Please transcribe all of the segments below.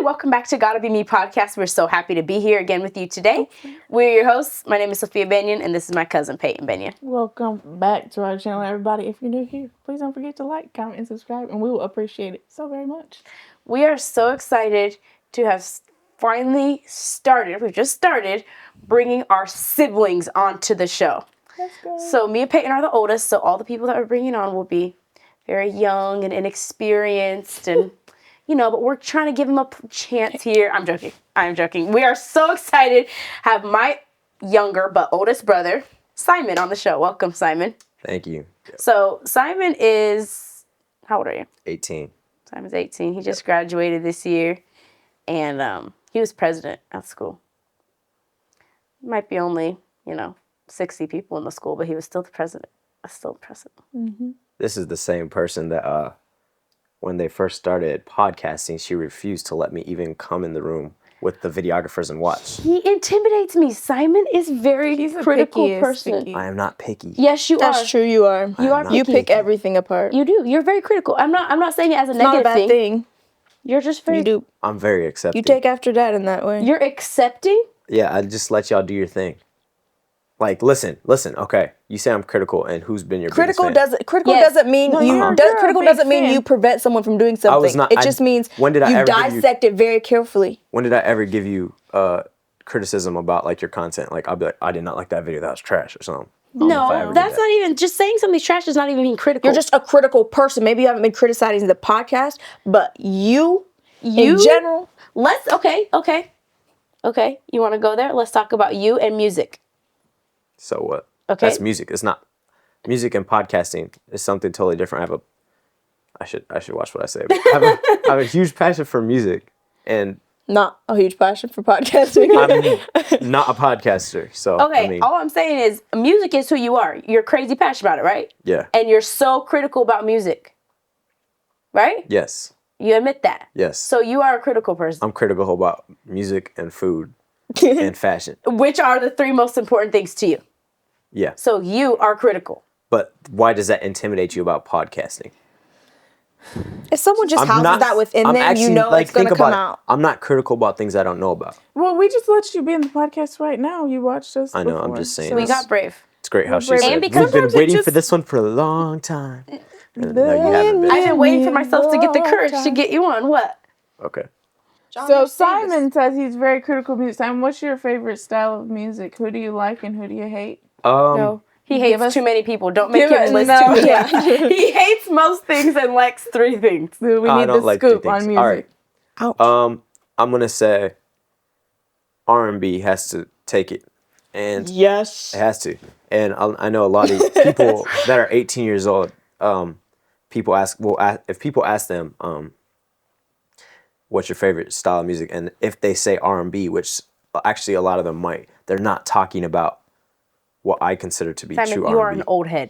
welcome back to Gotta Be Me podcast. We're so happy to be here again with you today. We're your hosts. My name is Simon Benion, and this is my cousin Peyton Benion. Welcome back to our channel, everybody. If you're new here, please don't forget to like, comment, and subscribe, and we will appreciate it so very much. We are so excited to have finally started. We've just started bringing our siblings onto the show. Let's go. So me and Peyton are the oldest, so all the people that we're bringing on will be very young and inexperienced and, but we're trying to give them a chance here. I'm joking. We are so excited to have my younger but oldest brother, Simon, on the show. Welcome, Simon. Thank you. So Simon is, how old are you? 18. Simon's 18. He just graduated this year, and he was president at school. Might be only, 60 people in the school, but he was still the president. Mm-hmm. This is the same person that when they first started podcasting, she refused to let me even come in the room with the videographers and watch. He intimidates me. Simon is He's a critical person. Picky. I am not picky. Yes, you are. That's true, you are. You are. You pick everything apart. You do. You're very critical. I'm not saying it as a It's not a negative bad thing. You're just very. You do. I'm very accepting. You take after dad in that way. You're accepting. Yeah, I just let y'all do your thing. Like, listen. Okay, you say I'm critical, and who's been your Critical biggest fan? doesn't mean critical doesn't mean you prevent someone from doing something. It just means you dissect it very carefully. When did I ever give you criticism about like your content? Like I'll be like, I did not like that video. That was trash or something. No, that's not even, just saying something's trash does not even mean critical. You're just a critical person. Maybe you haven't been criticizing the podcast, but you in general. Okay. You want to go there? Let's talk about you and music. So what? Okay. That's music. It's not music, and podcasting is something totally different. I should watch what I say. But I have a huge passion for music, and not a huge passion for podcasting. I'm not a podcaster, so okay. All I'm saying is music is who you are. You're crazy passionate about it, right? Yeah. And you're so critical about music, right? Yes. You admit that. Yes. So you are a critical person. I'm critical about music and food and fashion, which are the three most important things to you. Yeah. So you are critical. But why does that intimidate you about podcasting? If someone just houses that within them, it's going to come out. I'm not critical about things I don't know about. Well, we just let you be in the podcast right now. You watched us. I know. Before, I'm just saying. So we got brave. It's great how she said. And because we've been waiting for this one for a long time. No, you haven't been. I've been waiting for myself to get the courage to get you on. What? Okay. So Simon says he's very critical of music. Simon, what's your favorite style of music? Who do you like and who do you hate? No, he hates too many people. Don't make him list too many. He hates most things and likes three things. We need the scoop on music. All right. Ouch. I'm gonna say R&B has to take it, and yes, it has to. And I know a lot of people that are 18 years old. People if people ask them, what's your favorite style of music, and if they say R&B, which actually a lot of them might, they're not talking about what I consider to be Simon, true R&B. you are an old head.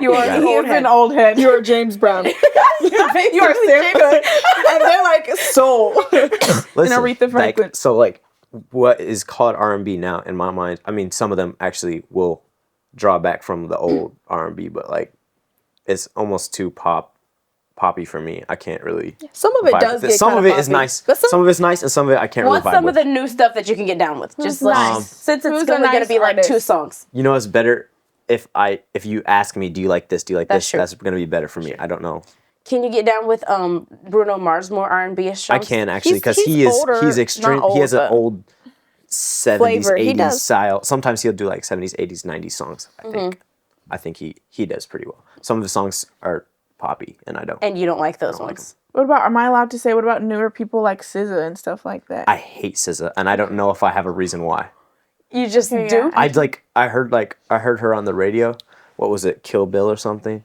You are an old head. You're James Brown. You are Sarah. And they're like soul. Listen, and Aretha Franklin. What is called R&B now, in my mind, I mean, some of them actually will draw back from the old R&B, but it's almost too poppy for me. I can't really. Some of it does get some of it is poppy. nice. Some of it's nice, and some of it I can't really vibe What's some with. of the new stuff that you can get down with? Just since it's going to be like 2 songs. You know, it's better if you ask me, do you like this? Do you like That's this? true. That's going to be better for me. I don't know. Can you get down with Bruno Mars, more R&B-ish songs? I can actually, because he's extreme. not old, he has an but old 70s, flavor. 80s style. Sometimes he'll do like 70s, 80s, 90s songs. I think he does pretty well. Some of the songs are poppy, and I don't. And you don't like those ones. What about newer people like SZA and stuff like that? I hate SZA, and I don't know if I have a reason why. You just do? I heard her on the radio. What was it, Kill Bill or something?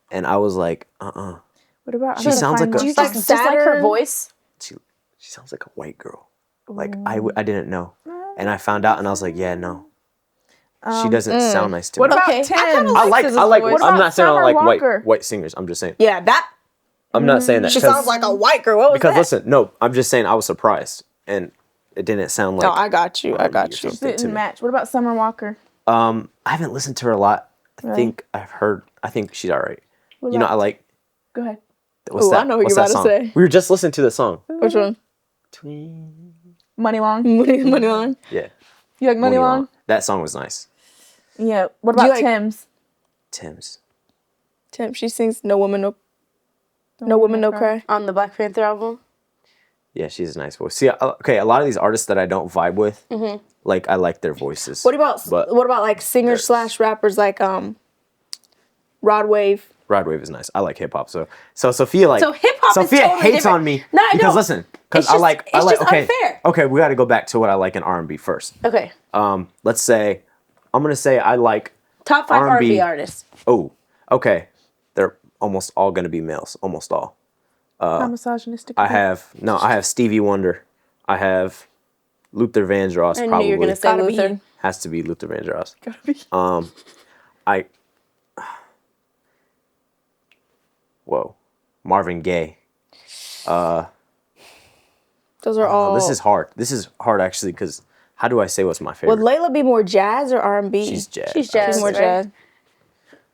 And I was like, What about? She sounds like just like her voice. She sounds like a white girl. Like I didn't know, and I found out, and I was like, yeah, no. She doesn't sound nice to me. What about Okay. 10? I like. I'm not saying I don't like Walker? white singers. I'm just saying. Yeah, that. I'm not saying that. She sounds like a white girl. What was Because that? listen, no, I'm just saying I was surprised, and it didn't sound like. No, I got you. R&B or something to Didn't me. match. What about Summer Walker? I haven't listened to her a lot. I Really? think she's all right. What You know, about- I like. Go ahead. What's Ooh, that? I know who What's you're that about to song? say. We were just listening to the song. Which one? between. Money Long. Money Long. Yeah. You like Money Long? That song was nice. Yeah. What about like Tim's? Tim's. Tim, she sings No Woman No Cry. On the Black Panther album. Yeah, she's a nice voice. See, okay, a lot of these artists that I don't vibe with, like I like their voices. What about like singers / rappers like Rod Wave? Rod Wave is nice. I like hip hop. So Sophia So hip-hop is Sophia totally hates different. on me No, I because don't. listen, because It's just okay, unfair. okay, we got to go back to what I like in R&B first. Okay. Let's say I'm gonna say I like Top 5 R&B artists. Oh, okay, they're almost all gonna be males, almost all. How misogynistic. I have Stevie Wonder. I have Luther Vandross. I knew Probably you were gonna say Gotta be Luther. him. has to be Luther Vandross. Gotta be. Marvin Gaye. Those are all. This is hard. This is hard actually because how do I say what's my favorite? Would Layla be more jazz or R&B? She's jazz. She's jazz. She's more right?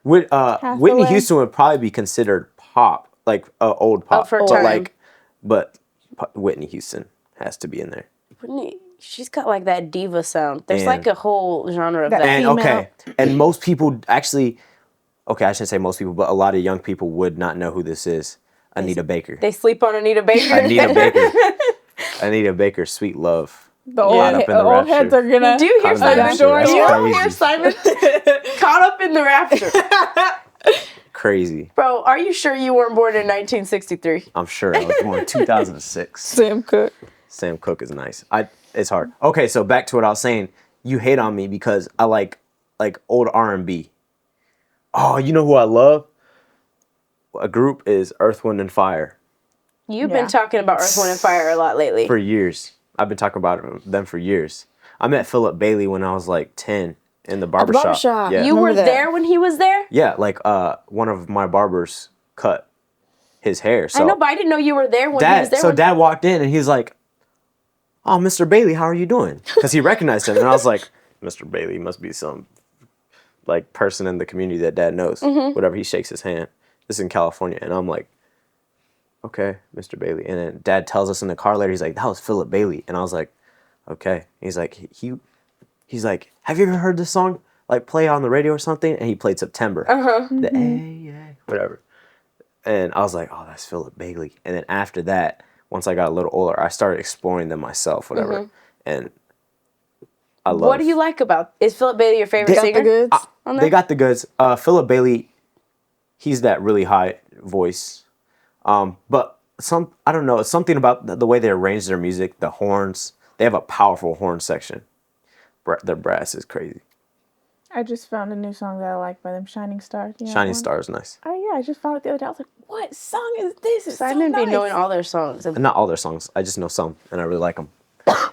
jazz. Whitney Houston would probably be considered pop, like old pop, for but time. Whitney Houston has to be in there. Whitney, she's got like that diva sound. There's And- like a whole genre of that. And Female. okay, and most people actually, okay, I shouldn't say most people, but a lot of young people would not know who this is. Anita Baker. They sleep on Anita Baker. Anita Baker. Anita Baker, Sweet Love. The Caught up in the old heads rapture. are gonna. Do you hear Caught up in the Simon? rapture. Do you That's hear crazy. Simon? Caught up in the rapture. Crazy. Bro, are you sure you weren't born in 1963? I'm sure. I was born in 2006. Sam Cooke. Sam Cooke is nice. It's hard. Okay, so back to what I was saying. You hate on me because I like old R&B. Oh, you know who I love? A group is Earth, Wind, and Fire. You've been talking about Earth, Wind, and Fire a lot lately. For years. I've been talking about them for years. I met Philip Bailey when I was like 10 in the barbershop. barbershop. Yeah. You were Remember that. there when he was there? Yeah, like one of my barbers cut his hair. So I know, but I didn't know you were there when he was there. Dad walked in and he's like, "Oh, Mr. Bailey, how are you doing?" Because he recognized him, and I was like, "Mr. Bailey must be some like person in the community that Dad knows." Whatever. He shakes his hand. This is in California, and I'm like, "Okay, Mr. Bailey." And then Dad tells us in the car later, he's like, "That was Philip Bailey," and I was like, "Okay." He's like, he's like, "Have you ever heard this song like play on the radio or something?" And he played September. The A, whatever. And I was like, "Oh, that's Philip Bailey." And then after that, once I got a little older, I started exploring them myself, whatever. And I love. What do you like about? Is Philip Bailey your favorite Got singer? the goods. They got the goods. Philip Bailey, he's that really high voice. But I don't know, it's something about the way they arrange their music, the horns. They have a powerful horn section. Their brass is crazy. I just found a new song that I like by them, Shining Star. You know Shining that one? Star is nice. I just found it the other day. I was like, what song is this? It's Simon so be nice. knowing all their songs. And not all their songs. I just know some, and I really like them.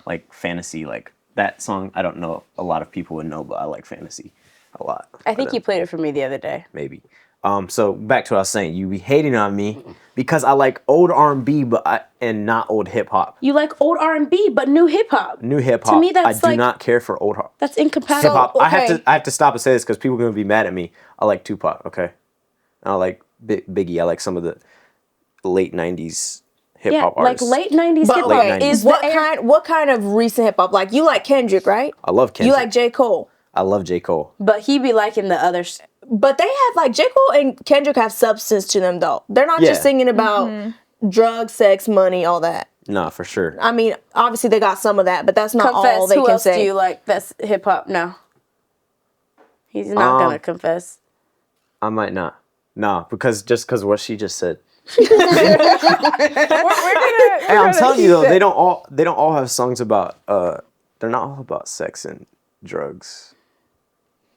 Like Fantasy, like that song. I don't know. A lot of people would know, but I like Fantasy a lot. I think you played it for me the other day. Maybe. So back to what I was saying. You be hating on me because I like old R&B, and not old hip hop. You like old R&B, but new hip hop. New hip hop. To me, that's I do like not care for old hip that's incompatible. hop. I okay. have to stop and say this because people are gonna be mad at me. I like Tupac. Okay. And I like Biggie. I like some of the late '90s hip Yeah, hop like artists. late 90s But hip Late hop 90s. is what kind of recent hip hop? Like you like Kendrick, right? I love Kendrick. You like J. Cole. I love J. Cole. but he be liking the others. But they have like J. Cole and Kendrick have substance to them though. They're not Yeah. just singing about drugs, sex, money, all that. Nah, for sure. I mean, obviously they got some of that, but that's not all Confess, they who can else say. do you like that's hip hop? No. He's not gonna confess. I might not. Nah, because what she just said. Hey, I'm telling you though, they don't all have songs about they're not all about sex and drugs.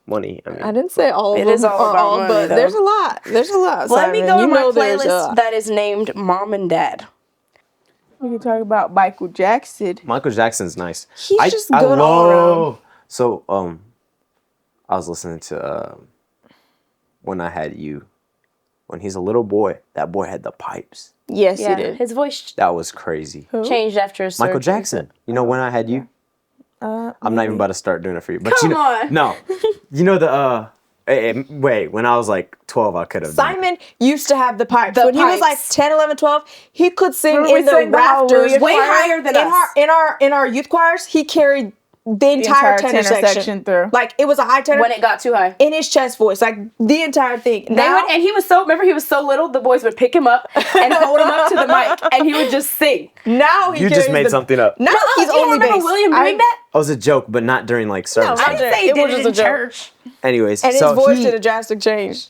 Money. I mean, I didn't say all of It them is all are about money, but though. there's a lot. There's a lot. Let me Simon. go You to my know there's a playlist lot. that is named Mom and Dad. We can talk about Michael Jackson. Michael Jackson's nice. He's just good all around. So I was listening to When I Had You. When he's a little boy, that boy had the pipes. Yes, Yeah, you did. his voice That was crazy. changed after his Michael surgery. Jackson. You know When I Had You? I'm not even about to start doing it for you. But Come you know, on. No. You know the Wait, when I was like 12, I could have. Simon used to have the pipes. When he was like 10, 11, 12, he could sing in the rafters. Way higher than us. In our youth choirs, he carried the entire tenor section through. Like, it was a high tenor. When it got too high. In his chest voice. Like, the entire thing. And he was so little, the boys would pick him up and hold him up to the mic, and he would just sing. Now he You just made something up. Now he's only bass. William doing that? It was a joke, but not during like service. I didn't say he did it in church. Anyways, and his voice did a drastic change.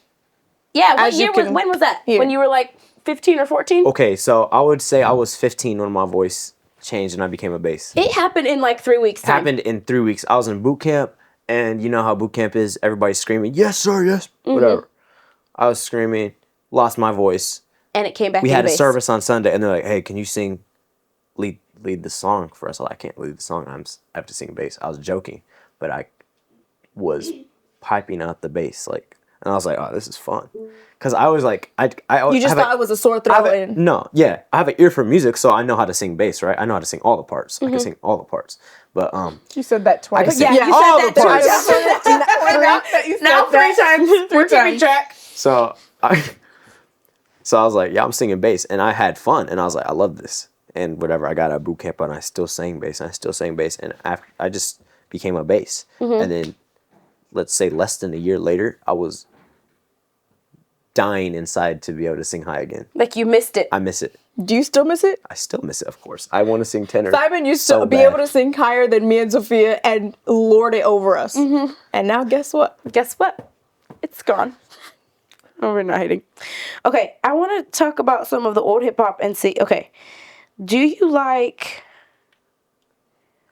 Yeah, when was that? When you were like 15 or 14? Okay, so I would say I was 15 when my voice changed and I became a bass. It happened in like 3 weeks' time. Happened in 3 weeks. I was in boot camp, and you know how boot camp is. Everybody's screaming, yes, sir, yes, whatever. I was screaming, lost my voice. And it came back. We had a service on Sunday, and they're like, hey, can you lead the song for us? Well, I can't lead the song. I have to sing bass. I was joking, but I was piping out the bass, like, and I was like, oh, this is fun. Because I was like, I you just thought it was a sore throat. No, yeah, I have an ear for music, so I know how to sing bass, right? I know how to sing all the parts. I can sing all the parts, but you said that twice. Yeah, you all said that twice. Now 3 times. We're keeping track. So I was like, yeah, I'm singing bass, and I had fun, and I was like, I love this, and whatever. I got out of boot camp, and I still sang bass, and after I just became a bass, and then let's say less than a year later, I was dying inside to be able to sing high again. Like you missed it. I miss it. Do you still miss it? I still miss it, of course. I want to sing tenor. Simon used to be able to sing higher than me and Sophia and lord it over us. And now guess what? Guess what? It's gone. Oh, we're not hating. Okay, I want to talk about some of the old hip hop and see. Okay, do you like?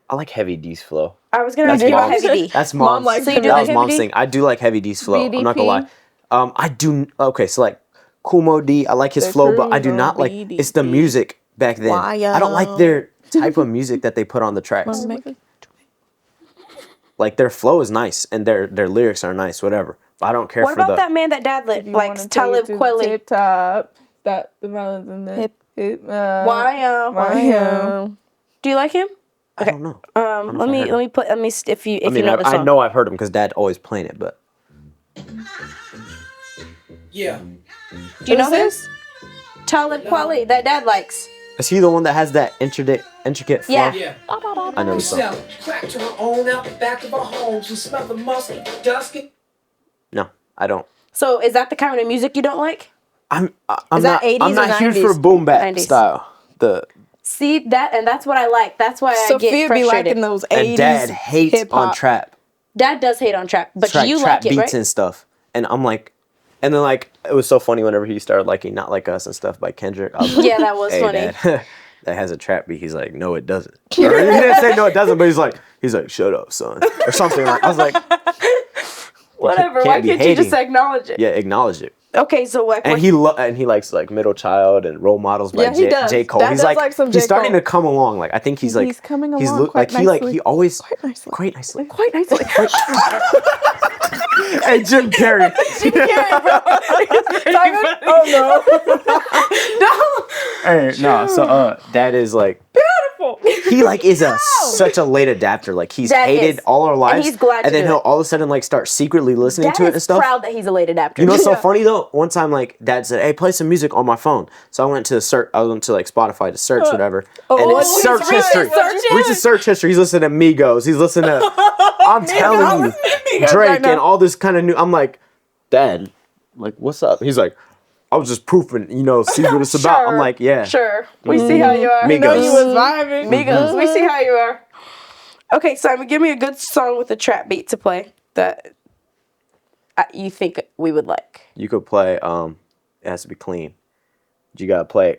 I like Heavy D's flow. I was gonna ask you about Heavy D. That's Mom. So you do like Heavy D? I do like Heavy D's flow. BDP? I'm not gonna lie. I do. Okay, so like Kumo D, I like his flow, but I do not like. It's the music back then. I don't like their type of music that they put on the tracks. Like their flow is nice and their lyrics are nice, whatever. But I don't care what for about that man that dad lit, like Talib Kweli? Tip top, that the melons in the hip. Why? Do you like him? Okay. I don't know. Let me if you know the song. I know I've heard him because Dad always playing it, but. Yeah. Do you know this? Talib Kweli that Dad likes. Is he the one that has that intricate flow? Yeah. I know the song. Crack to our own out the back of our homes. We smell the musky, dusky. No, I don't. So is that the kind of music you don't like? I'm not huge for boom bap style. See that, and that's what I like. That's why I get frustrated. Be liking those 80s and Dad hates hip-hop. On trap. Dad does hate on trap, but you trap like it, right? beats and stuff. And I'm like, and then like it was so funny whenever he started liking Not Like Us and stuff by Kendrick. I was like, yeah, that was funny. Dad, that has a trap beat. He's like, no, it doesn't. Or he didn't say no, it doesn't, but he's like, shut up, son, or something like. I was like, whatever. Why can't you just acknowledge it? Yeah, acknowledge it. Okay, so like, and he likes like Middle Child and Role Models by J. Cole. Dad he's like some he's starting to come along. Like I think he's coming along quite nicely. He always quite nicely. Quite nicely. Hey, Jim Carrey. Bro. Oh no. Hey, no. So Dad is like beautiful. He like is such a late adapter. Like he's hated all our lives, and he's glad. And then he'll all of a sudden like start secretly listening to it and stuff. Proud that he's a late adapter. You know what's so funny though? One time like Dad said, "Hey, play some music on my phone." So I went to like Spotify to search whatever, and it's search history. We just search history. He's listening to Migos. He's listening to. I'm telling you, Drake and all this kind of new. I'm like, Dad, like what's up? He's like, I was just proofing, see what it's about. I'm like, yeah. Sure. We see how you are. Migos. know you was vibing. Migos. We see how you are. Okay, Simon, give me a good song with a trap beat to play that you think we would like. You could play, it has to be clean. You gotta play,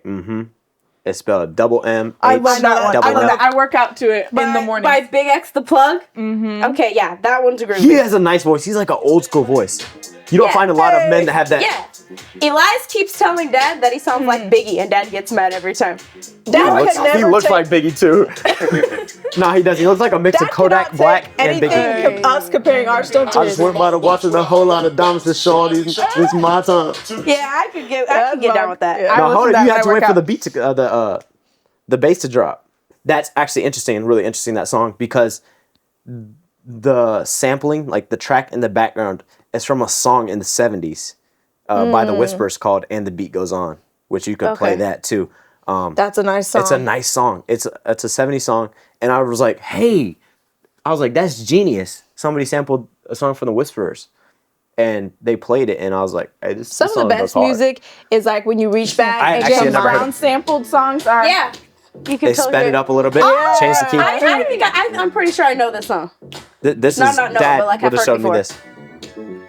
It's spelled double M. I love that one. L. I work out to it in the morning. By Big X the Plug? Okay, yeah, that one's a groovy. He has a nice voice. He's like an old school voice. You don't find a lot of men that have that. Yeah. Elias keeps telling Dad that he sounds like Biggie, and Dad gets mad every time. He looks like Biggie too. No, he doesn't. He looks like a mix of Kodak Black and Biggie. Us comparing our stuff to I just went by the watching a whole lot of diamonds to show these. It's my time. Yeah, I could get down with that. Yeah. No, hold it. You have to wait for the beat to the bass to drop. That's actually interesting and really interesting, that song, because the sampling, like the track in the background, It's from a song in the 70s by the Whispers called "And the Beat Goes On," which you could play that too. That's a nice song. It's a nice song. It's a 70s song, and I was like, hey, that's genius. Somebody sampled a song from the Whispers. And they played it, and I was like, hey, this Some of the song best goes hard. music is like when you reach back and actually James never heard Brown it. sampled songs are. Yeah. You can They totally sped hear it up a little bit, changed the key. I'm pretty sure I know this song. This No, is no, Dad but, like, would I've have heard showed me before. this.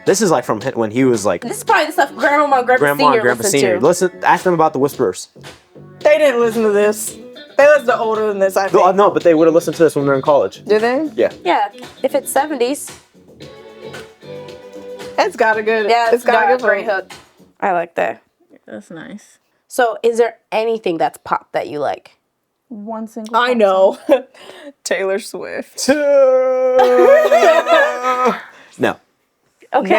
This is like from when he was like This is probably the stuff Grandma and Grandpa Grandma and Senior Grandpa listened Senior. to. Listen, ask them about the Whispers. They didn't listen to this. They listened to older than this, I think. No, but they would have listened to this when they're in college. Do they? Yeah. Yeah, if it's 70s. It's got a good. Yeah, it's got a good great hook. I like that. That's nice. So, is there anything that's pop that you like? One single. I pop know. Taylor Swift. No, Okay.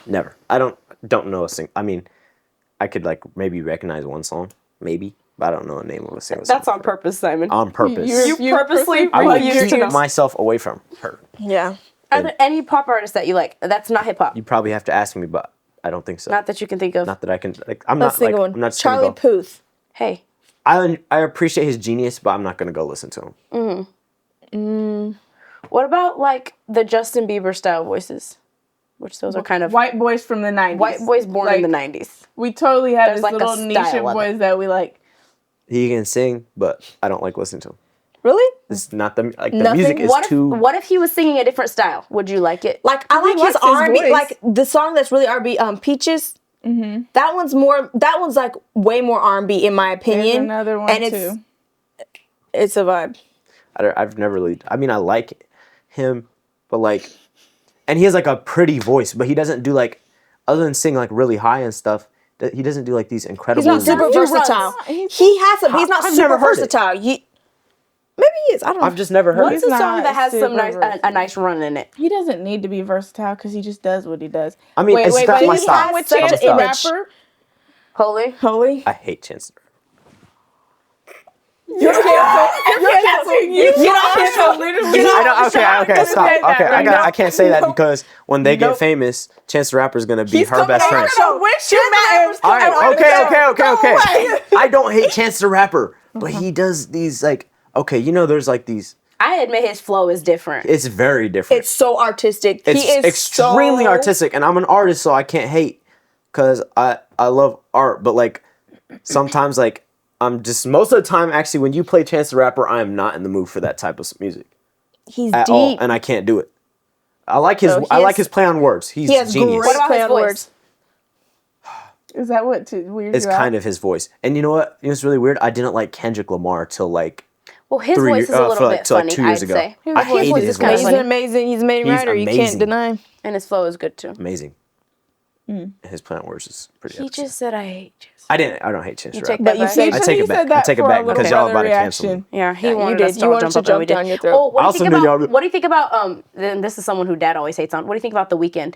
never. I don't know a single. I mean, I could like maybe recognize one song, maybe, but I don't know the name of a single song. That's on purpose, Simon. On purpose. You purposely I would used keep to. myself away from her. Yeah. Are there any pop artists that you like? That's not hip hop. You probably have to ask me, but I don't think so. Not that you can think of. Not that I can. Like, I'm Let's not think like of one. I'm not just Charlie gonna go. Puth. Hey. I appreciate his genius, but I'm not gonna go listen to him. What about like the Justin Bieber style voices? Which those are kind of White boys from the 90s. white boys born in the 90s. We totally have There's this like a little niche style of of boys that we like. He can sing, but I don't like listening to him. Really? It's not the like the Nothing? music is too. What if he was singing a different style? Would you like it? Like I like his likes his R&B. voice. Like the song that's really R&B. Peaches. Mm-hmm. That one's more. That one's like way more R&B in my opinion. There's another one and too. It's a vibe. I've never really. I mean, I like him, but like, and he has like a pretty voice, but he doesn't do like, other than sing like really high and stuff. He doesn't do like these incredible. He's not super He runs. versatile. He has some. He's not I've super never heard it. versatile. Maybe he is. I don't know. I've just never heard What's it. a song not that has some super nice versatile. a nice run in it? He doesn't need to be versatile because he just does what he does. I mean, it's not did my he style. song with Such Chance an the image. Rapper? Holy. Holy. I hate Chance the Rapper. You're canceling. You cancel literally. I know. Okay, stop. say that Okay, right I can't say that because when they get famous, Chance the Rapper is gonna be her best friend. Wish you met. All right, okay. I don't hate Chance the Rapper, but he does these like, okay, you know, there's like these. I admit his flow is different. It's very different. It's so artistic. It's he is extremely so... artistic, and I'm an artist, so I can't hate because I love art. But like sometimes, like I'm just most of the time, actually, when you play Chance the Rapper, I am not in the mood for that type of music He's at deep. all, and I can't do it. I like his So I like his play on words. He's He has genius. great about play his on voice? words. Is that what weird It's you out? kind of his voice, and you know what? You know what's really weird? I didn't like Kendrick Lamar till like Well, his voice is a little for, like, bit till, like, funny, 2 years I'd ago. say. I His hated voice his is kind of voice. He's funny. an amazing. He's a amazing He's writer. You amazing. can't deny him. And his flow is good too. amazing. His play on words is pretty. He epic. just said, I hate you. I don't hate Chance the take Rapper. that you back. said- I take it back. I take it back because y'all about to cancel me. Yeah, he Yeah, you wanted did. us to You all wanted jump to up and we jump down did. your throat. Oh, what do you think Also, about? What do you think about? Then this is someone who Dad always hates on. What do you think about The Weeknd?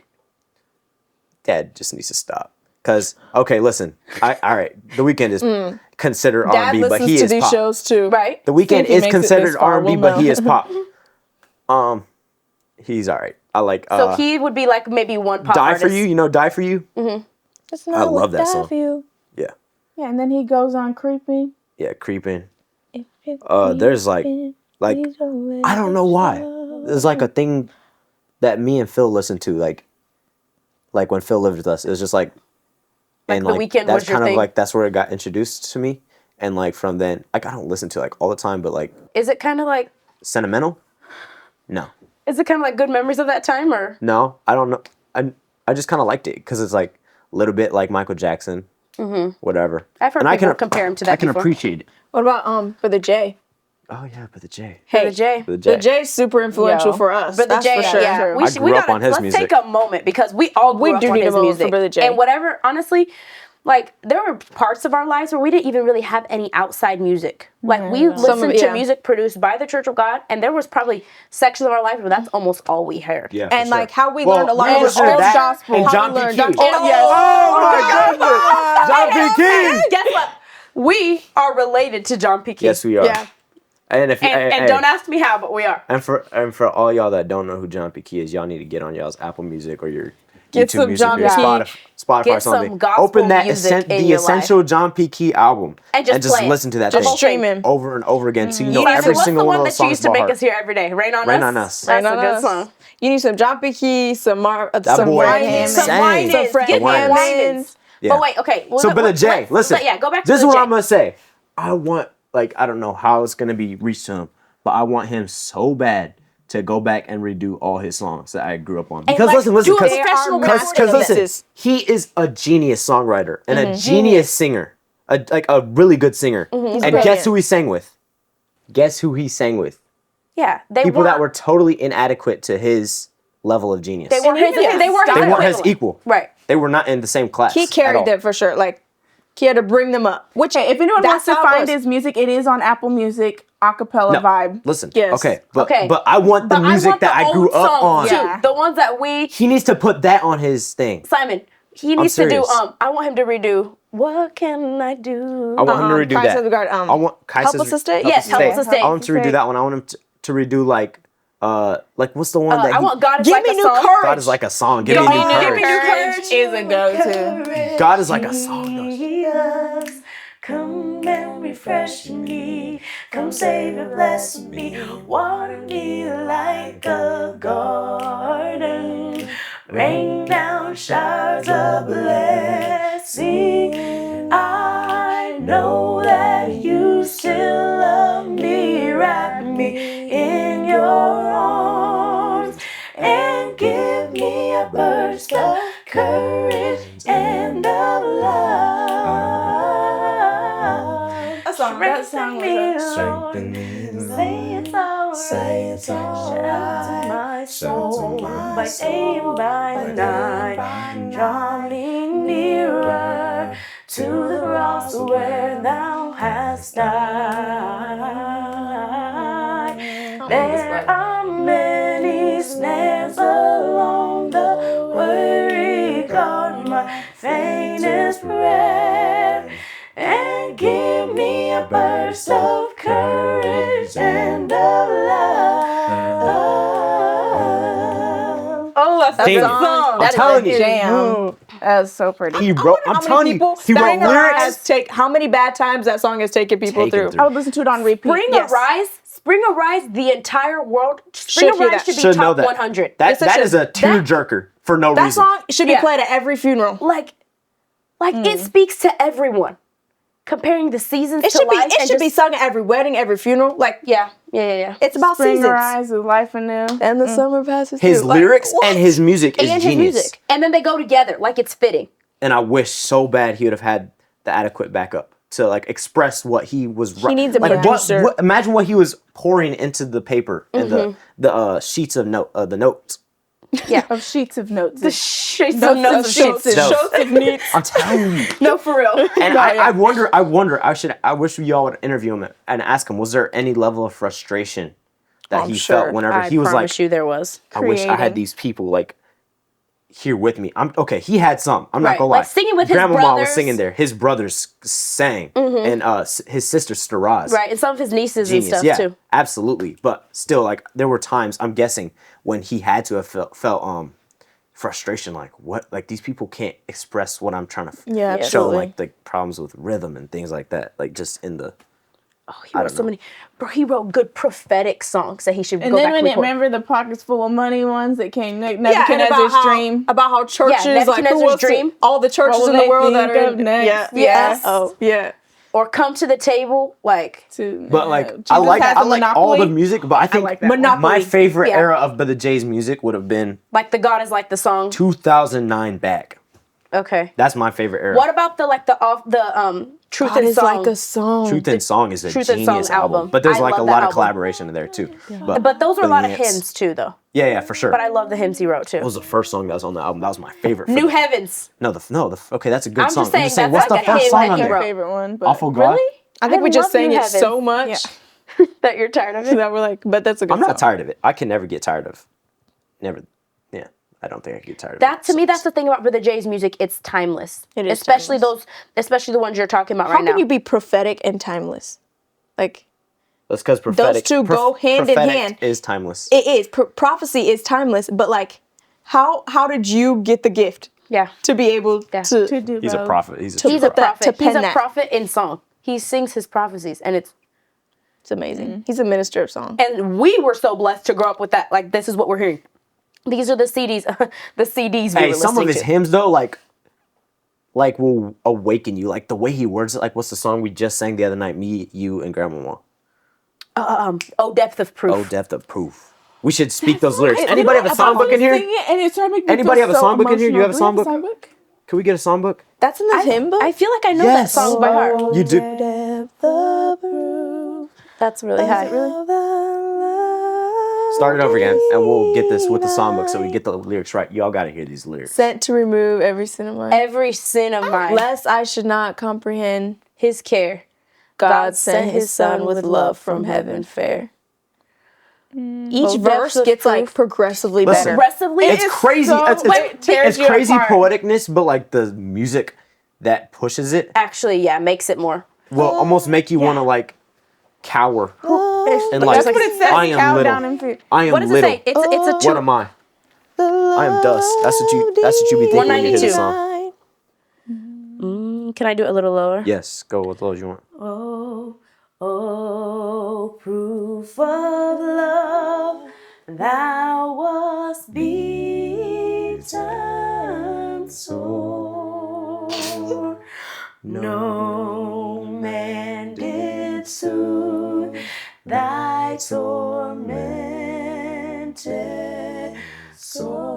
Dad just needs to stop. Cause okay, listen. All right. The Weeknd is considered Dad R&B, but listens he to is these pop. shows too. Right. The See if Weeknd he is makes it considered this far, R&B, we'll but he know. is pop. He's all right. I like. So he would be like maybe one pop Die artist. for You. You know, Die for You. It's I not love what that I song. feel. Yeah. Yeah, and then he goes on creeping. Yeah. Creeping. If it's There's like please don't let I don't know why. There's like a thing that me and Phil listened to like when Phil lived with us. It was just like. And The like Weeknd that's was your kind of thing? like that's where it got introduced to me, and like from then, like I don't listen to like all the time, but like Is it kind of like? sentimental. No, Is it kind of like good memories of that time, or? no, I don't know. I just kind of liked it because it's like a little bit like Michael Jackson, whatever. I've heard And I people can compare him to that I can before. appreciate it. What about for the J? Oh yeah, but the J. Hey, the J. For the J. The J's super influential Yo. for us. But the That's J, for sure. yeah. I grew up on his let's music. take a moment because we all grew up do on need a his moment for music. Brother J. And whatever, honestly, like there were parts of our lives where we didn't even really have any outside music. Like we listened to music produced by the Church of God, and there was probably sections of our life where that's almost all we heard. Yeah, And for like sure. how we learned a lot we of listened to old that gospel. and How John we P. learned Key. yes. Oh my goodness, John P. Key. Guess what? We are related to John P. Key. Yes, we are. Yeah. And if And don't ask me how, but we are. And for all y'all that don't know who John P. Key is, y'all need to get on y'all's Apple Music or your Get YouTube some Music John or P. Spotify Get or something. some gospel Open that music in the your essential John P. Key album And just play it. listen to that Just thing stream him. over and over again, so you know Simon, every what's single the one of one those that you songs used to by make heart. us hear every day? Rain on Rain Us? on Us. That's Rain a on good Us. song. You need some John P. Key, some some boy Winans, insane. Some Winans. Some Get me Winans. Winans. Yeah. But wait, okay. So, but the J, listen. Yeah, go back to This the is what J. I'm gonna say. I want, like, I don't know how it's gonna be reached to him, but I want him so bad to go back and redo all his songs that I grew up on. Because like, listen, do a because professional listen, he is a genius songwriter and a genius singer, like a really good singer. And guess who he sang with? Guess who he sang with? Yeah, People that were totally inadequate to his level of genius. They weren't his equal. Right. They were not in the same class. He carried them for sure. Like, he had to bring them up. Which, if anyone wants to how it find was. his music, it is on Apple Music, acapella vibe. Listen, Yes. okay, but Okay. I want the music that I grew up on. Too. The ones that we He needs to put that on his thing. Simon, he needs to do serious. I want him to redo What Can I Do? I want him to redo Kaiser that. the Guard, I want Help Us Sustain? Yes, Help Us Sustain. I want him to redo that one. I want him to redo like what's the one that I want God is Give like me a new song. courage. God is like a song. Give me new Give me courage. new courage. Is a go-to. God is like a song. Jesus, come and refresh me. Come save and bless me. Water me like a garden. Rain down showers of blessing. I know that you still love me. Wrap me in your arms and give me a burst of courage and of love. That song was Say it's alright. Say it's alright. My soul, by day and by night, draw me nearer to the cross where thou hast died. There are many snares along the way. Regard my faintest prayer and give me a burst of courage and of love. Oh, that's a Damn. good song. I'm telling you. Jam. That was so pretty. He wrote. I'm telling you. He wrote lyrics. How many bad times that song has taken people through? I would listen to it on repeat. Spring Arise, the entire world. Should Spring hear Arise that. should be top that. 100. That is a tearjerker for no That reason. song should be played at every funeral. Like it speaks to everyone. Comparing the seasons It to should be. life. It should be sung at every wedding, every funeral. Like, Yeah. it's about Spring seasons. Rise is life anew. And the summer passes. His through. Like, lyrics what? and his music is And genius. his music. And then they go together like it's fitting. And I wish so bad he would have had the adequate backup to like express what he was. He needs a like producer. imagine what he was pouring into the paper and the sheets of the notes. Yeah. Of sheets of notes. The sheets Notes of notes. of sheets. Notes. of needs. I'm telling you. No, for real. And I wonder. I wish y'all would interview him and ask him. Was there any level of frustration that he felt whenever he was like? I promise you there was. I wish I had these people like here with me. He had some. I'm not gonna lie. Like singing with his Grandmama brothers. was singing there. His brothers sang, and his sister Staraz. Right, and some of his nieces Genius. and stuff Yeah, too. absolutely. But still, like there were times I'm guessing when he had to have felt frustration. Like what? Like these people can't express what I'm trying to Yeah, show. absolutely. Like the problems with rhythm and things like that. Like just in the. Oh, he wrote so many. Bro, he wrote good prophetic songs that he should And go then back when and record. remember the pockets full of money ones that came and Nebuchadnezzar's dream. About how churches, like, who Nebuchadnezzar's wants dream. all the churches What in will the world they that think are of next? Yeah. Yes. Oh, yeah. Or come to the table, like But like Jesus I like has a all the monopoly. music, but I think like that one. my favorite Yeah. era of the J's music would have been the God is like the song. 2009 back. Okay. That's my favorite era. What about the Truth God and is Song? like a song. Truth and Song is a Truth and genius Song album. album. But there's I like a love that lot of album. collaboration in there too. But those are a lot of Brilliance. hymns too, though. Yeah, for sure. But I love the hymns he wrote too. What was the first song that was on the album? That was my favorite. New Heavens. Okay, that's a good I'm song. just saying that's what's like the a first hymn song that on he there? wrote. My favorite one. But Awful God. Really? I think we just love sang New it Heavens. so much That you're tired of it. that we're like, but that's a good I'm song. not tired of it. I can never get tired of. Never. Yeah, I don't think I can get tired of That it. to me, that's the thing about Brother Jay's music. It's timeless. It is especially timeless. especially the ones you're talking about How right now. can you be prophetic and timeless? Like, That's because prophetic. two go hand in prophetic hand. Is timeless. it is. Prophecy is timeless, but like, How did you get the gift? Yeah. To be able to do He's a both. prophet. He's a prophet. pen He's a that. prophet in song. He sings his prophecies, and it's amazing. He's a minister of song. And we were so blessed to grow up with that. Like, this is what we're hearing. These are the CDs. The CDs we were some of his listening to. hymns though, like will awaken you. Like the way he words it. Like what's the song we just sang the other night? Me, you, and Grandmama. Oh, Depth of Proof. Oh, Depth of Proof. We should speak those lyrics. Anybody have a songbook in here? Anybody have a songbook in here? You have a songbook? Can we get a songbook? That's in the hymn book? I feel like I know that song by heart. You do. That's really high. Start it over again, and we'll get this with the songbook so we get the lyrics right. Y'all got to hear these lyrics. Sent to remove every sin of mine. Every sin of mine. Lest I should not comprehend His care. God sent his son with love from heaven fair. Each verse gets like progressively better. Progressively? It's crazy. It's crazy poeticness, but like the music that pushes it. Actually, yeah, makes it more. Will almost make you want to like cower. And like, That's what it says. I am Cow little. down in fear. I am What does little. it say? It's a What am I? I am dust. That's what you be thinking when you hear this song. Can I do it a little lower? Yes, go with those you want. Oh, proof of love, thou wast beaten sore. No man did soothe thy tormented soul.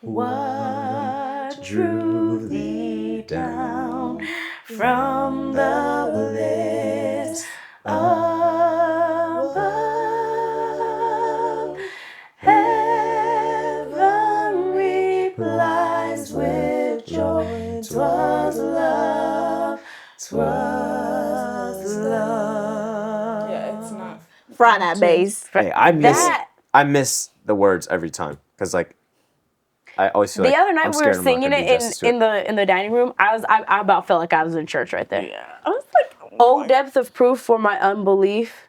What drew thee down from the bliss above? Heaven replies with joy. 'Twas love, 'twas love. Yeah, it's not. Fry that bass. Hey, I miss the words every time because like I always feel The like other night I'm we scared were I'm not singing gonna do it justice to in the dining room. I about felt like I was in church right there. Yeah. I was like, Oh, depth of proof for my unbelief.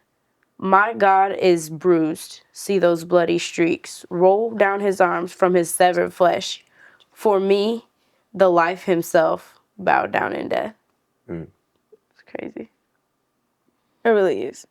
My God is bruised. See those bloody streaks. Roll down his arms from his severed flesh. For me, the life himself bowed down in death. It's crazy. It really is.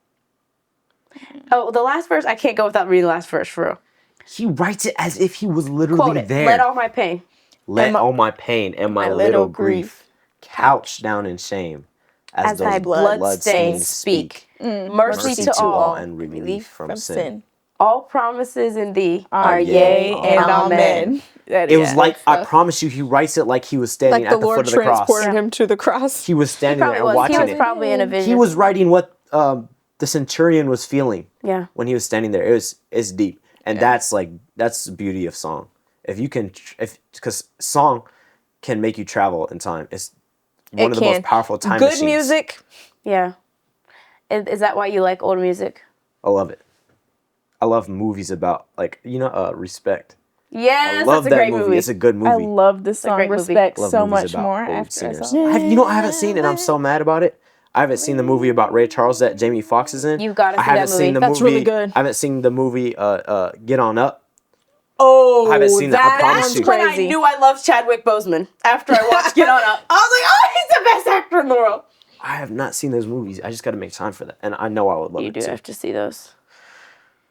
Oh, the last verse, I can't go without reading the last verse for real. He writes it as if he was literally Quote it. there. Let all my pain. Let all my pain and my little grief couch down in shame as thy those bloodstains speak. Mercy to all and relief from sin. All promises in thee are yea and amen. It was like, I promise you, he writes it like he was standing Like at the the Lord foot of the cross. transported him to the cross. He was standing there and watching He was it. probably in a vision. He was writing what the centurion was feeling Yeah. when he was standing there. It's deep. And that's the beauty of song. Because song can make you travel in time. It's one of the most powerful time machines. Good music. Yeah. Is that why you like old music? I love it. I love movies about respect. Yes, I love that's a that great movie. It's a good movie. I love the song great movie. Respect Love so movies much about more old after I singers. saw it. I haven't seen it, and I'm so mad about it. I haven't seen the movie about Ray Charles that Jamie Foxx is in. You gotta see I haven't that seen the movie. That's really good. I haven't seen the movie Get On Up. Oh, I haven't seen that. I promise you. When I knew I loved Chadwick Boseman after I watched Get On Up. I was like, oh, he's the best actor in the world. I have not seen those movies. I just got to make time for that, and I know I would love You it do too. have to see those.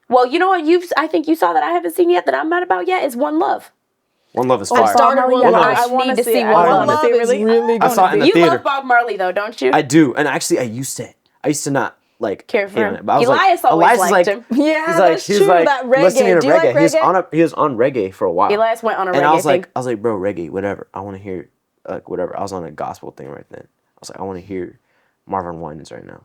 Well, you know what? I think you saw that I haven't seen yet that I'm mad about yet is One Love. One Love is I fire. started One One Love. Love. I want need to to see see One One Love. Love. Is really I saw it in the You theater. love Bob Marley though, don't you? I do, and actually, I used to not like Care for hate him. on it, but I was Elias like, always Elias liked is him. Yeah, he's like That reggae. listening to Do you reggae. like reggae? He was on reggae for a while. Elias went on a And reggae I was thing. like, bro, reggae, whatever. I want to hear, whatever. I was on a gospel thing right then. I was like, I want to hear Marvin Winans right now,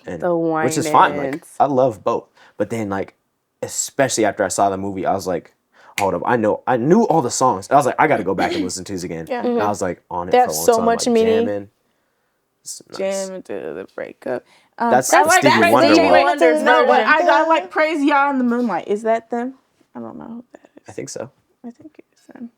and The which is fine. Like, Winans. I love both, but then like, especially after I saw the movie, I was like, hold up, I knew all the songs. And I was like, I got to go back and listen to these again. Yeah. And I was like on it They for have a long so time, much like, meaning. jamming. It's nice. Jam into the breakup. That's I the like Stevie that Wonder Stevie one. Wonder's No, but version. I like Praise Y'all in the Moonlight. Is that them? I don't know who that is. I think so. I think it's them.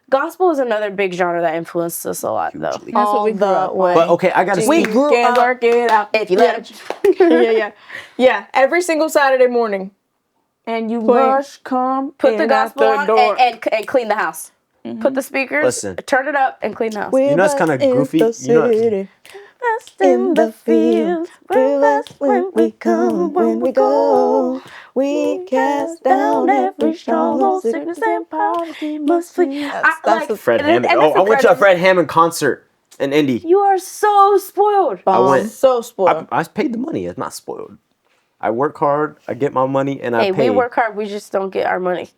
Gospel is another big genre that influenced us a lot, though. Hugely. That's what we grew up on. But okay, I gotta We speak. grew Can't up. work it out. If you let him. Yeah. Every single Saturday morning. And you rush, come, Put the in at gospel the door. on and clean the house. Put the speakers, Listen. turn it up, and clean the house. You know it's kind of goofy. You know, Best in the fields, we're best when we come, when we go. We cast down every stronghold, sickness and poverty must flee. That's Fred Hammond. and Oh, that's I went to a incredible. Fred Hammond concert in Indy. You are so spoiled. I went. So spoiled. I paid the money. It's not spoiled. I work hard. I get my money, and I Hey, pay. we work hard. We just don't get our money.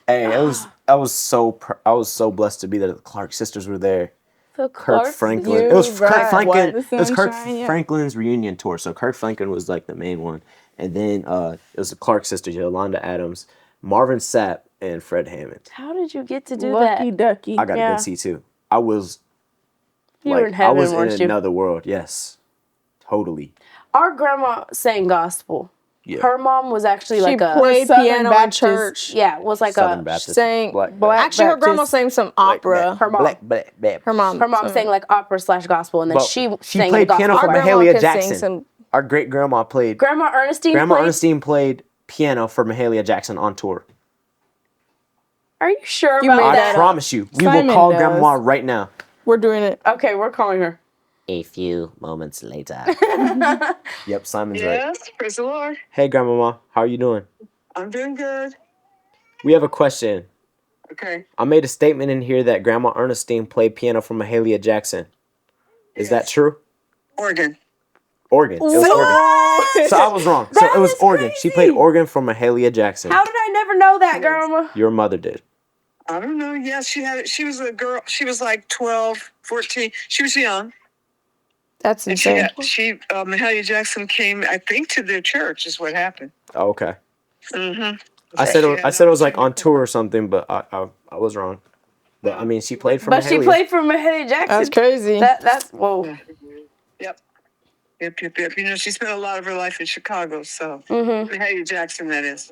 Hey, I was so blessed to be there. The Clark sisters were there. The Kirk Clarks, Franklin. you It was Kirk right. Franklin. What? It was Kirk Sunshine, yeah. Franklin's reunion tour. So Kirk Franklin was like the main one, and then it was the Clark sisters, Yolanda Adams, Marvin Sapp, and Fred Hammond. How did you get to do Lucky that? ducky. I got a Yeah. good seat too. I was You were in heaven, I was weren't in you? another world. Yes, totally. Our grandma sang gospel. Yeah. Her mom was actually She like a played Southern piano at Baptist. church. yeah, was like Southern a Baptist. Sang Black Actually, her grandma Baptist. sang some opera. her mom. Her mom. Her mom sang like opera / gospel, and then But she she sang played the gospel. piano for Our grandma Mahalia could sing Jackson. some. Our great grandma played. Grandma Ernestine. Grandma played? Ernestine played piano for Mahalia Jackson on tour. Are you sure You about made I that? promise you. We Simon will call does. grandma right now. We're doing it. Okay, we're calling her. A few moments later. Yep, Simon's right. Yes, praise the Lord. Hey, grandmama, how are you doing? I'm doing good. We have a question. Okay. I made a statement in here that Grandma Ernestine played piano for Mahalia Jackson. Is that true? Oregon. Organ. It was organ. So I was wrong. So That it was is organ. She played crazy. organ for Mahalia Jackson. How did I never know that, grandma? Your mother did. I don't know. Yes, she was a girl. She was like 12, 14. She was young. That's And insane. Mahalia Jackson came, I think, to their church is what happened. Oh, okay. Mm-hmm. I said it was like on tour or something, but I was wrong. But I mean, she played for But Mahalia. she played for Mahalia Jackson. That's crazy. That's whoa. Yep. You know, she spent a lot of her life in Chicago, so Mm-hmm. Mahalia Jackson, that is.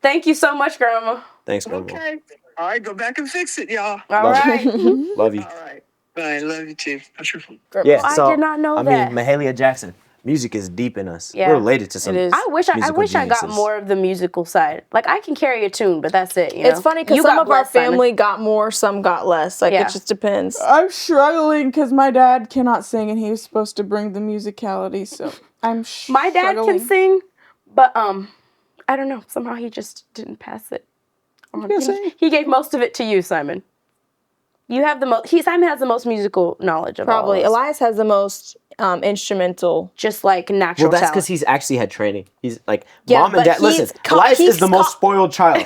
Thank you so much, grandma. Thanks, grandma. Okay. All right, go back and fix it, y'all. All Love right. Love you. All right. Bye. Love you too. Yeah, I so did not know I that. mean, Mahalia Jackson. Music is deep in us. Yeah, We're related to some. it is. I wish I musical got geniuses. more of the musical side. Like I can carry a tune, but that's it. You know? It's funny because You some got of our blessed, Simon. family got more, some got less. Like Yeah. it just depends. I'm struggling because my dad cannot sing, and he was supposed to bring the musicality. So I'm My dad struggling. can sing, but I don't know. Somehow he just didn't pass it. on. He gave most of it to you, Simon. You have the most. Simon has the most musical knowledge of Probably. all of us. Elias has the most instrumental. Just like natural Well, that's talent. because he's actually had training. He's like, Yeah, mom and but dad. Listen, he's ca- Elias he's is the most ca- spoiled child.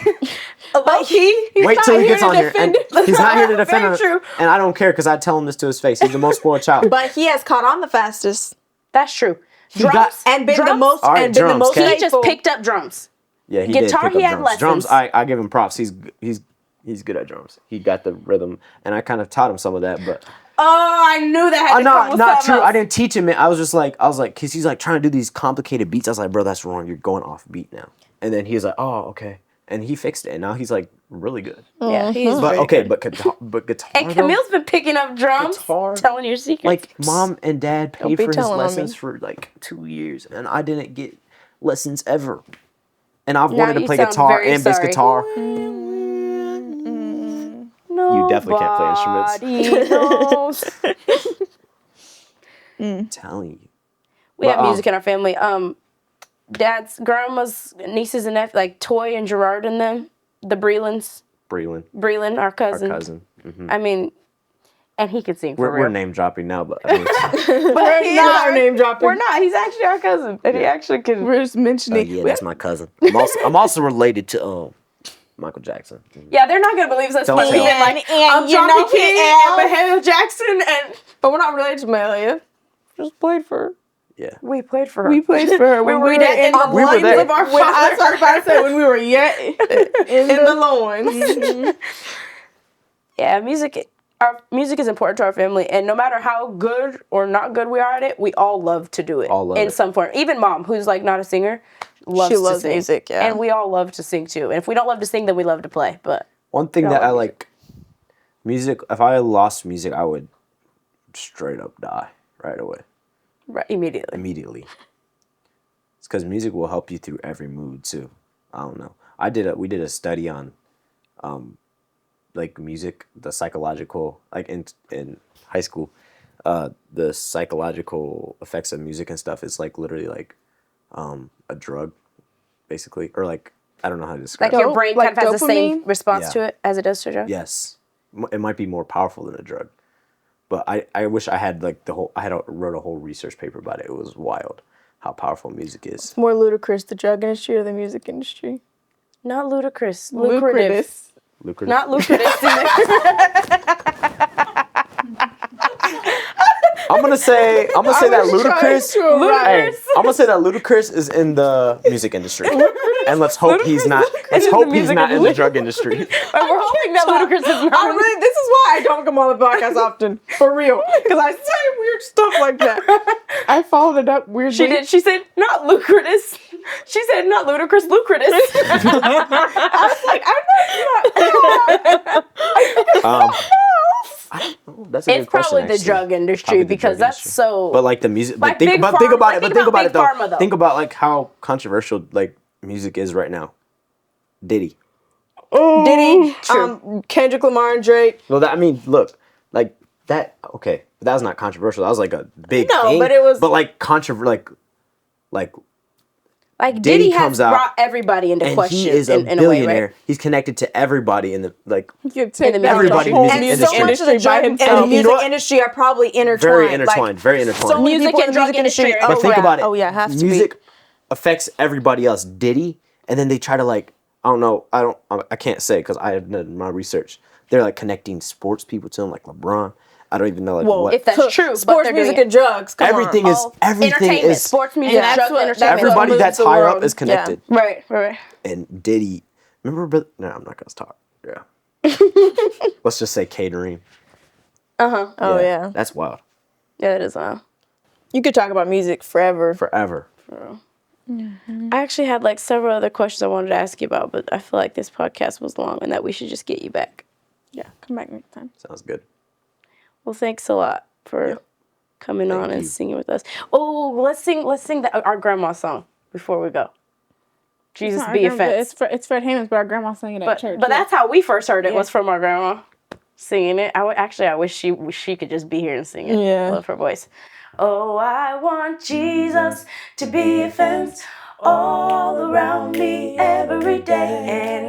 But he's Wait not till he gets to on here. And defend he's not here to defend Very him. true. And I don't care because I tell him this to his face. He's the most spoiled child. But he has caught on the fastest That's true. got- Drums and been the drums? most All right, and been the drums, most Kat. He just faithful. picked up drums. Yeah, he Guitar, did pick he up had drums. lessons. Drums, I give him props. He's good at drums. He got the rhythm, and I kind of taught him some of that. But Oh, I knew that had to come not with not something true. I else. didn't teach him it. I was like, cause he's like trying to do these complicated beats. I was like, bro, that's wrong. You're going off beat now. And then he was like, oh, okay. And he fixed it. And now he's like really good. Yeah, he's But very okay, good. but guitar. And though, Camille's been picking up drums, Guitar. telling your secrets. like mom and dad paid be for his telling on me. lessons for like 2 years, and I didn't get lessons ever. And I've Now wanted to you play sound guitar very and bass sorry. guitar. You definitely can't play instruments. I'm telling you. We But, have music in our family. Dad's grandma's nieces and nephews, like Toy and Gerard and them, the Brelands. Breland, our our cousin. cousin. Mhm. I mean, and he could sing for We're real. name dropping now, but I mean, But he is not our- name dropping. We're not. He's actually our cousin, and he actually can. We're just mentioning. yeah, that's my cousin. I'm also related to Michael Jackson. Yeah, they're not gonna believe us. Don't We've tell. been like, And I'm you know Johnny who King else? and Mahalia Jackson, and But we're not related to Mahalia. Just played for her. Yeah. we played for her. We played for her when we were in the We were loins there. of our When I father. was about to say when we were yet in the loins. Yeah, our music is important to our family, and no matter how good or not good we are at it, we all love to do it All love in it. some form. Even mom, who's like not a singer, loves She loves to sing. music, yeah. And we all love to sing too. And if we don't love to sing, then we love to play. But One thing Yeah, that I I love like, music. If I lost music, I would straight up die right away, right, immediately. immediately. because music will help you through every mood too. I don't know. We did a study on like music, the psychological, like in high school, the psychological effects of music and stuff is like literally like a drug, basically, or like I don't know how to describe Like it. your brain like kind of has the same dopamine? response Yeah. to it as it does to drugs. Yes, it might be more powerful than a drug, but I wish I had like wrote a whole research paper about it. It was wild how powerful music is. More ludicrous, the drug industry or the music industry? Not ludicrous. Lucrative. Lucrative. Not lucrative. I'm gonna say that Ludacris. Hey, I'm gonna say that Ludacris is in the music industry, and let's hope he's not. Let's hope he's not in the drug industry. We're hoping that Ludacris is not. This is why I don't come on the podcast often, for real, because I say weird stuff like that. I followed it up weirdly. She did. She said not lucrative. She said not ludicrous, lucrative. That's a It's good question, probably the actually. drug industry Probably the because drug that's industry. so. But like the music, Like think Big about Pharma- it. like, But think think about it about though. Big Pharma, though. Think about like how controversial like music is right now. Diddy. Diddy, Kendrick Lamar and Drake. Well, that I mean, look, like that. Okay, but that was not controversial. That was like a big No, thing. but it was- But like like like Diddy Diddy has comes out brought everybody into and question he is a in a way, billionaire. right? He's connected to everybody in the like. You could take the down everybody the whole in the music music So much of the industry by drug and himself. the music what? industry are probably intertwined. Very intertwined. Very intertwined. So many Music people in and the drug music industry. industry. But think yeah. about it. Oh yeah, has to Music be. affects everybody else. Diddy, and then they try to like I don't know. I can't say because I have done my research. They're like connecting sports people to him, like LeBron. I don't even know like what. If that's true, but Sports, they're music, doing and drugs. Come everything on. is everything entertainment, is sports, music, Yeah, drugs, that's entertainment. everybody moves that's the higher up world. is connected. Right. And Diddy, remember? No, I'm not gonna talk. Yeah. Let's just say catering. Uh-huh. Oh yeah. That's wild. Yeah, it is. You could talk about music forever. Forever. I actually had like several other questions I wanted to ask you about, but I feel like this podcast was long and that we should just get you back. Yeah, come back next time. Sounds good. Well, thanks a lot for coming on and you. singing with us. Oh, let's sing our grandma song before we go. Jesus Our be grandma- offense. It's Fred Hammond's, but our grandma sang it at church. But that's how we first heard it, Yeah. was from our grandma singing it. I wish she could just be here and sing it. Yeah. Love her voice. Oh, I want Jesus to be a fence all around me every day.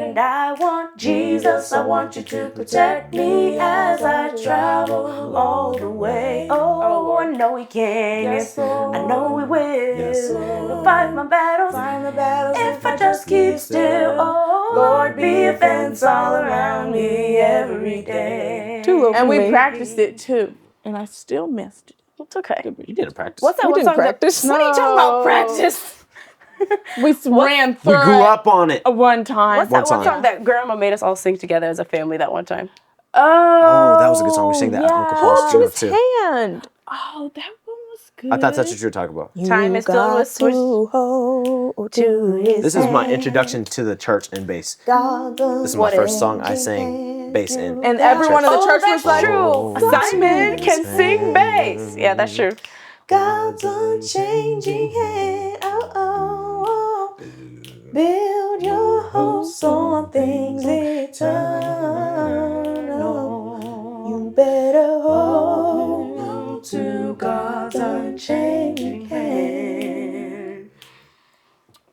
And I want Jesus, I want you to protect me as I travel all the way. Oh, I know he can. Yes, I know he will. Yes. He'll fight my battles. If I just keep still. Oh, Lord, be a fence all around me every day. Too low for and we me. practiced it too, and I still missed it. It's okay. You didn't practice. What's that You one didn't song? practice? What are you talking about? Practice. We ran through We grew it up on it. one time. What's One that one time. song that Grandma made us all sing together as a family that one time? Oh, that was a good song. We sang that at Uncle Paul's Hold funeral his too. hand. Oh, that one was good. I thought that's what you were talking about. Time is filled with switch to his This is my introduction to the church and bass. This is my first song I sang bass in. And everyone in the church that's was like, true. Simon can sing bass. Yeah, that's true. God's unchanging hand. Oh, oh, oh. Build your hopes on things eternal. You better hold to God's unchanging hand.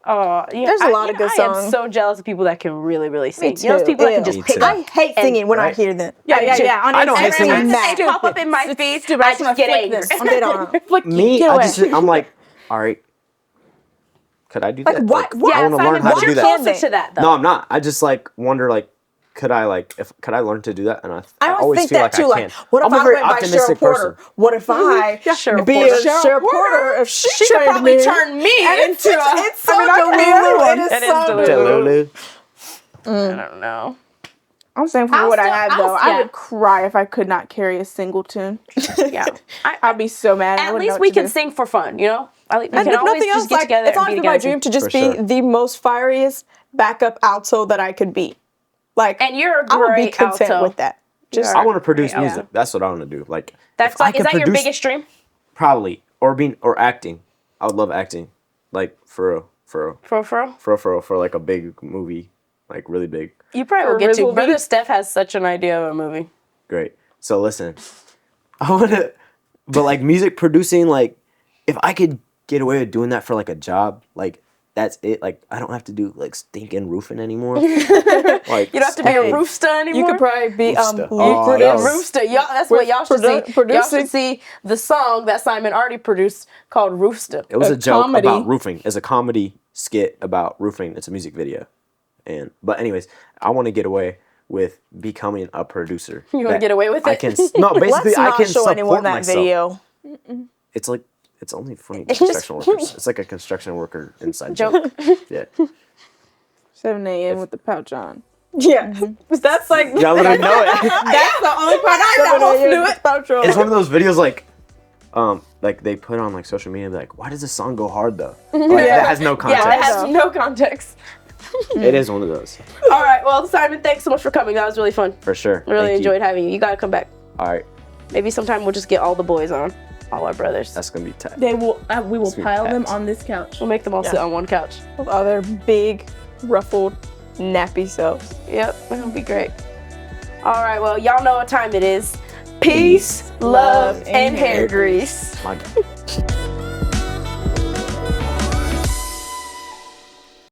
Oh, yeah, There's a lot of good I am songs. so jealous of people that can really, really sing. Me You know, those too. people that can Ew. just Me pick too. up. I hate singing when I Right. hear that. yeah. On I don't hate Instagram, singing. Every time it's they pop up in my feed, stupid. I just just wanna get flick angry. this. Spit on 'em. Flick you. Me, Get away. I'm like, all right, could I do Like, that? what? I What? want to learn Simon, how but to do you're that. closer Can to that, though. No, I'm not. I just like wonder like, could I learn to do that? And I always think feel that like too. I Like, can. what if I'm a I very went by Cheryl optimistic Porter? person. What if I Cheryl be Porter. a Cheryl Porter? If she She could trained probably me? turn me And into a. it's so I mean, I can Delulu. remember It is It is so Delulu. Delulu. I don't know. I'm thankful for I'll what I still- have, I'll- though. I yeah. would cry if I could not carry a single tune. Yeah. I'd be so mad. I At wouldn't know least what we to can do. sing for fun, you know? We And can if always nothing just else, get like, together it's and always be been my together. dream to just For be sure. the most fieriest backup alto that I could be. Like, And you're a I would be great content alto. with that. Just I want to produce Yeah. music. That's what I want to do. Like, That's if I like, is could that your produce- biggest dream? Probably or acting. I would love acting. like for like a big movie, like really big. You probably will get to. Brother Steph has such an idea of a movie. Great. So listen, I want to, but like music producing, like if I could get away with doing that for like a job, like that's it. Like I don't have to do like stinking roofing anymore. Like you don't have to be a roofster anymore. You could probably be roofster. Y'all, that's what y'all should see. Y'all should see the song that Simon already produced called Roofster. It was a joke about roofing. It's a comedy skit about roofing. It's a music video. But anyways, I want to get away with becoming a producer. You want to get away with it? I can basically I can show anyone that myself. video. It's like it's only funny construction workers. It's like a construction worker inside joke. Yeah. 7 a.m. with the pouch on. Yeah, that's like y'all literally know it. That's the only part I know. Do it. It's one of those videos like they put on like social media, like, why does this song go hard though? Like, that has no context. Yeah, it has no context. It is one of those. All right, well, Simon, thanks so much for coming. That was really fun. For sure. I really enjoyed having you. You gotta come back. All right. Maybe sometime we'll just get all the boys on, all our brothers. That's gonna be tight. We will pile them on this couch. We'll make them all sit on one couch. With all their big, ruffled, nappy selves. Yep, it'll be great. All right, well, y'all know what time it is. Peace, love, and hair grease. My God.